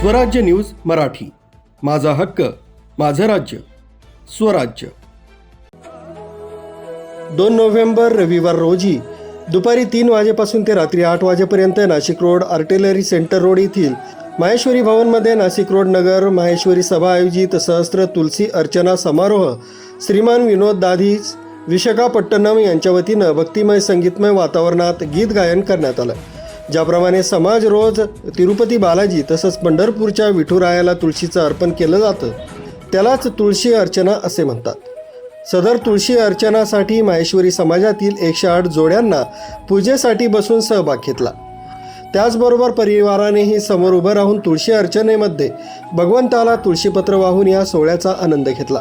स्वराज्य न्यूज मराठी, माझा हक्क माझं राज्य स्वराज्य। 2 नोव्हेंबर रविवार रोजी दुपारी 3 वाजेपासून ते रात्री 8 वाजेपर्यंत Nashik road artillery centre road येथील माहेश्वरी भवनमध्ये नाशिक रोड नगर माहेश्वरी सभा आयोजित सहस्त्र तुलसी अर्चना समारोह श्रीमान विनोद दाधीच विशाखापट्टणम यांच्या वतीनं भक्तिमय संगीतमय वातावरणात गीत गायन करण्यात आलं। ज्याप्रमाणे समाज रोज तिरुपती बालाजी तसंच पंढरपूरच्या विठुरायाला तुळशीचं अर्पण केलं जातं त्यालाच तुळशी अर्चना असे म्हणतात। सदर तुळशी अर्चनासाठी माहेश्वरी समाजातील 108 जोड्यांना पूजेसाठी बसून सहभाग घेतला। त्याचबरोबर परिवारानेही समोर उभं राहून तुळशी अर्चनेमध्ये भगवंताला तुळशीपत्र वाहून या सोहळ्याचा आनंद घेतला।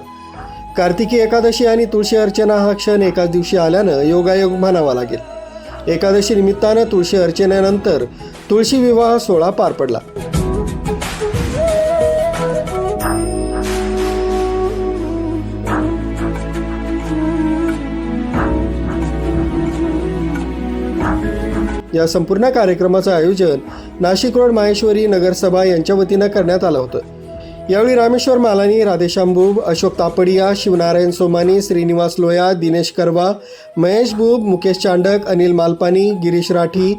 कार्तिकी एकादशी आणि तुळशी अर्चना हा क्षण एकाच दिवशी आल्यानं योगायोग म्हणावा लागेल। एकादशी निमित्तानं तुळशी अर्चनेनंतर तुळशी विवाह सोहळा पार पडला। या संपूर्ण कार्यक्रमाचं आयोजन नाशिक रोड माहेश्वरी नगरसभा यांच्या वतीनं करण्यात आलं होतं। यावेळी रामेश्वर मालानी, राधेश्याम बुब, अशोक तापडिया, शिवनारायण सोमानी, श्रीनिवास लोया, दिनेश करवा, महेश बुब, मुकेश चांडक, अनिल मालपानी, गिरीश राठी,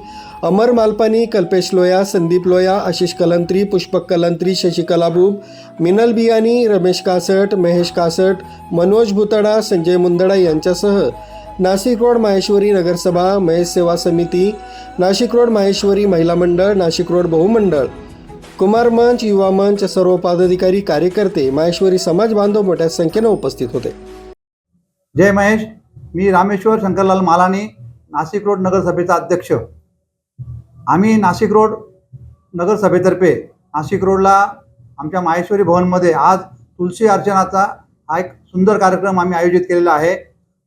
अमर मालपानी, कल्पेश लोया, संदीप लोया, आशिष कलंत्री, पुष्पक कलंत्री, शशिकला बुब, मिनल बियानी, रमेश कासट, महेश कासट, मनोज भुतडा, संजय मुंदडा यांच्यासह नाशिक रोड माहेश्वरी नगरसभा, महेश सेवा समिती, नाशिक रोड माहेश्वरी महिला मंडळ, नाशिक रोड बहुमंडळ, कुमार मंच, युवा मंच, सर्व पदाधिकारी कार्यकर्ते, माहेश्वरी समाज बांधव मोठ्या संख्येने उपस्थित होते। जय महेश। मी रामेश्वर शंकरलाल मालानी, नाशिक रोड नगरसभेचा अध्यक्ष। आम्ही नाशिक रोड नगरसभेतर्फे नाशिक रोडला आमच्या माहेश्वरी भवनमध्ये आज तुलसी अर्चनाचा हा एक सुंदर कार्यक्रम आम्ही आयोजित केलेला आहे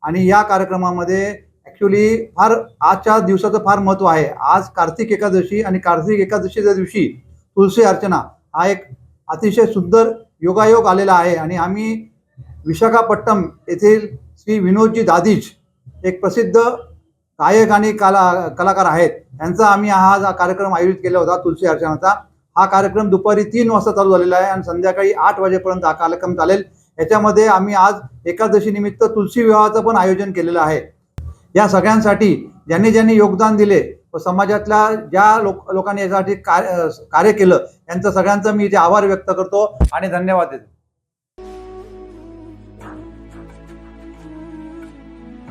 आणि या कार्यक्रमामध्ये ॲक्च्युली आजच्या दिवसाचं फार महत्त्व आहे। आज कार्तिक एकादशी आणि कार्तिक एकादशीच्या दिवशी तुलसी अर्चना हा एक अतिशय सुंदर योगायोग आलेला आहे आणि आम्ही विशाखापट्टणम येथील श्री विनोदजी दाधीच एक प्रसिद्ध गायक आणि कलाकार आहेत, यांचा आम्ही हा कार्यक्रम आयोजित केला होता तुलसी अर्चनाचा। हा कार्यक्रम दुपारी 3 वाजता चालू झालेला आहे आणि संध्याकाळी 8 वाजेपर्यंत हा कार्यक्रम चालेल। याच्यामध्ये आम्ही आज एकादशी निमित्त तुलसी विवाहाचं पण आयोजन केलेलं आहे। या सगळ्यांसाठी ज्यांनी योगदान दिले व समाजातल्या ज्या लोकांनी यासाठी कार्य केलं यांचं सगळ्यांचं मी इथे आभार व्यक्त करतो आणि धन्यवाद देतो।